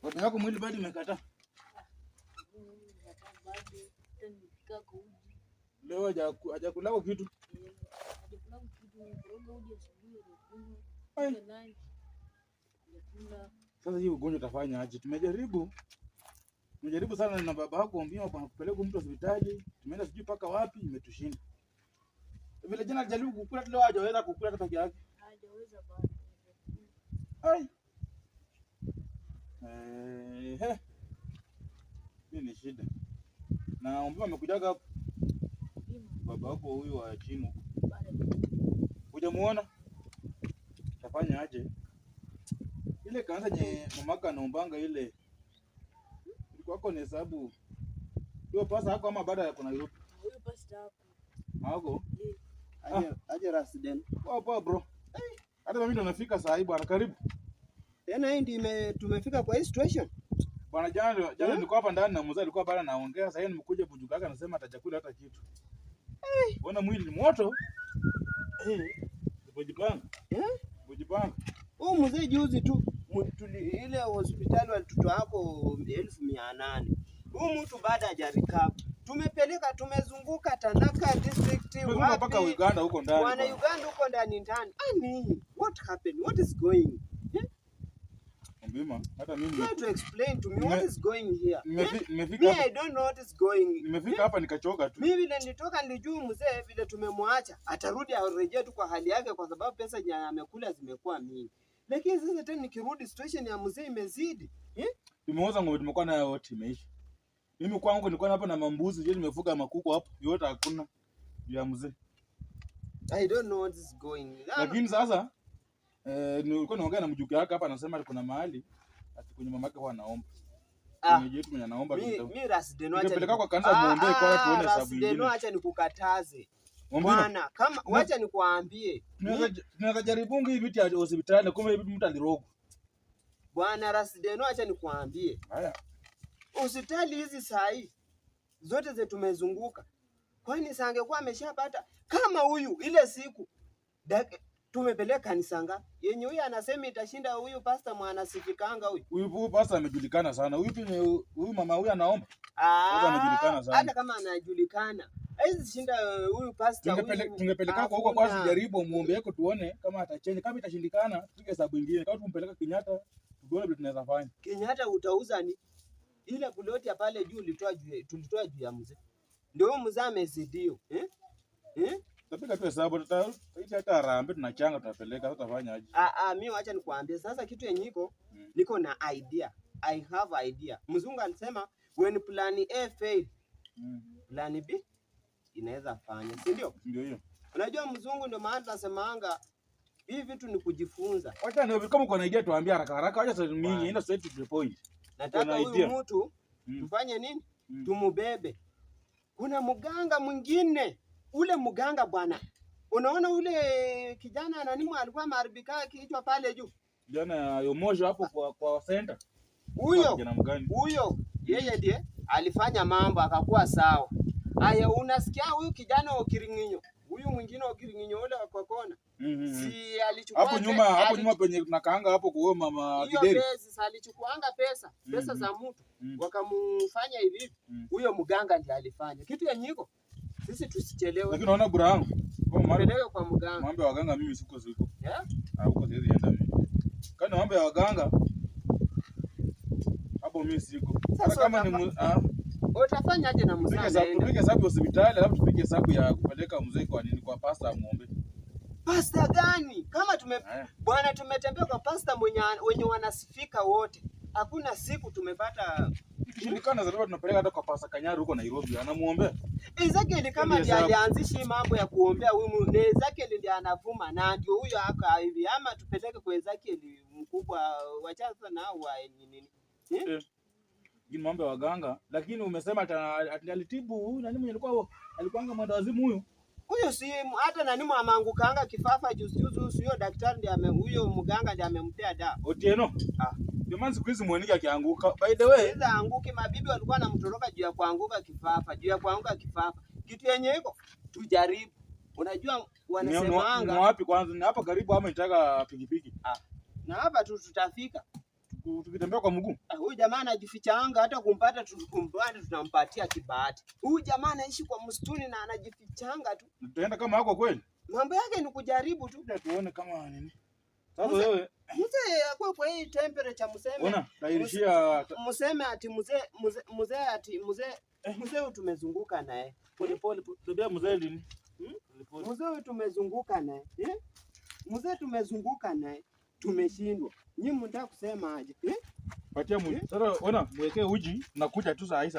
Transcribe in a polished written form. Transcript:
Watu wako mwili bado umekataa. Leo hajakulako kitu. Sasa hii ugonjwa utafanya aje? Tumejaribu sana na baba yako Ombima kwa kupeleka mtu hospitali. Tumeenda sijui paka wapi, imetushinda. Vile jana alijaribu kukula leo hajaweza kukula hata peke yake. Hajaweza bado. Ai. Hii ni shida. Na Ombima amekujaga hapo. Baba wako huyu wa chini. Hujamuona? Tafanya aje? Ile kanza nye mamaka anaombanga ile. Kwako ni hesabu. Hiyo pasa yako ama baada ya kuna Nairobi? Huyo pasta hapo. Hapo? Aje Rasden. Poa bro. Hata mimi ndo nafika saa hii bwana, karibu. Tena hii ndio tumefika kwa hii situation. Bwana jana nilikuwa hapa ndani na mzee alikuwa bado anaongea, sasa yeye nimekuja bujuka yake anasema atajakula hata kitu. Bona mwili ni moto. Bujipanga. Bujipanga. Huyu mzee juzi tu ile hospitali walitutoa hapo 1800. Huyu mtu baada hajarikaba. Tumepeleka tumezunguka Tandaka district wapi mpaka Uganda huko ndani. Wana Uganda huko ndani. Ani, what happened? What is going? Ombima, hata mimi try to explain to me what is going here. Nimefika hapa. I don't know what is going. Nimefika hapa nikachoka tu. Mimi vile nilitoka nilijua mzee vile tumemwacha atarudi arejee tu kwa hali yake kwa sababu pesa amekula zimekuwa mingi. Lakini sasa tena nikirudi situation ya mzee imezidi. Tumeuza ng'ombe tumekuwa nayo yote imeisha. Mimi kwangu nilikuwa hapa na mambuzi, je, nimefuga makuku hapo. Yote hakuna ya mzee. I don't know what is going. Lakini sasa nilikuwa naongea na mjuki wake hapa anasema kuna mahali ati kwenye mamake huwa anaomba. Mwenye yetu mwenye anaomba mimi Rasden acha. Nipeleka kwa kanisa muombe kwa tuone sababu nyingine. Rasden acha nikukataze. Bwana, kama wacha nikuambie. Tunaweza jaribungu hivi vitu ya hospitali kama hivi mtu alirogo. Bwana Rasden acha nikuambie. Haya. Hospitali hizi saa hii zote zetu tumezunguka. Kwani sangekuwa ameshapata kama huyu ile siku tumepeleka kanisa ngapi? Yenye huyu anasema itashinda huyu pastor mwanasifikanga huyu. Huyu pastor amejulikana sana. Huyu mama huyu anaomba. Pastor amejulikana sana. Hata kama anajulikana, haizi shinda huyu pastor huyu. Tungepeleka kwa huko kwanza jaribu muombe yako tuone kama atachange. Kama itashindikana, tupige hesabu nyingine. Kama tumpeleka Kenyatta, tuone vile tunaweza fanya. Kenyatta utauza ni ile buloti ya pale juu tulitoa juu ya mzee. Ndio mzee amezidio. Tapika tu hesabu hata harambee tunachanga tutapeleka tutafanya aje? Mimi acha nikuambie sasa kitu yenyeiko niko na idea. I have idea. Mzungu alisema when plan A fail, plan B inaweza fanya, si ndio? Ndio hiyo. Unajua mzungu ndio maana tunasemaanga hivi vitu ni kujifunza. Acha ndio kama uko na idea tuambie haraka haraka, acha sasa mimi ina straight to the point. Nataka huyu mtu tufanye nini? Tumubebe. Kuna mganga mwingine. Ule mganga bwana. Unaona ule kijana ananimu alikuwa maribika kichwa pale juu. Kijana yomojo hapo kwa center. Huyo yeye ndiye alifanya mambo akakuwa sawa. Aya, unasikia huyu kijana wa Kiringinyo. Huyu mwingine wa Kiringinyo ule wa kona. Si alichukua hapo nyuma penye tunakaanga hapo kwa mama Kideri. Hiyo pesa alichukuanga pesa za mtu. Wakamfanya hivi. Huyo mganga ndiye alifanya. Kitu ya nyiko. Sisi tusichelewe. Lakini unaona bura yangu. Mpeleke kwa mganga. Mambo ya waganga mimi siko. Yeah? Huko siwezi enda mimi. Kana mambo ya waganga hapo mimi siko. Sasa kama ni utafanya aje na mzee? Tupige hesabu hospitali alafu tupige hesabu ya kupeleka mzee kwa nini kwa pastor muombe. Pastor gani? Kama bwana tumetembea kwa pastor wenye wanasifika wote. Hakuna siku tumepata Shindikana za tunapeleka hata kwa Pastor Kanyaru huko Nairobi anamuombea. Ezekiel kama ndiye alianzisha mambo ya kuombea huyu Ezekiel ndiye anavuma na ndio huyo haka hivi ama tupeleke kwa Ezekiel mkubwa wachaza na wa nini? Ni mambo ya waganga lakini umesema alitibu huyu nani mwenye alikuanga mwandawazimu huyu. Huyo si hata nani ameangukanga kifafa juzi huyo daktari ndiye huyo mganga ndiye amempea dawa. Otieno. Ndio maana siku hizi mweniki akianguka. By the way, sasa anguke mabibi walikuwa wanamtoroka juu ya kuanguka kifafa. Kitu yenye iko tujaribu. Unajua wanasemanga ni wapi kwanza? Ni hapa karibu ama nitaka pikipiki. Na hapa tutafika. tukitembea kwa mguu. Huyu jamaa anajifichanga, hata kumpata tunampatia kibahati. Huyu jamaa anaishi kwa msituni na anajifichanga tu. Tutaenda kama hako kweli? Mambo yake ni kujaribu tu. Kuja tuone kama nini. Sasa wewe mzee kwa hii temperature mseme. Ona, tairishia Mseme ati mzee tumezunguka naye. pole bebea mzee lini? Mzee tumezunguka naye. Mzee tumezunguka naye. Tumeshindwa. Nyinyi mnataka kusema aje? Patia mwili. Sasa ona, mwekee uji nakuja tu saa hii.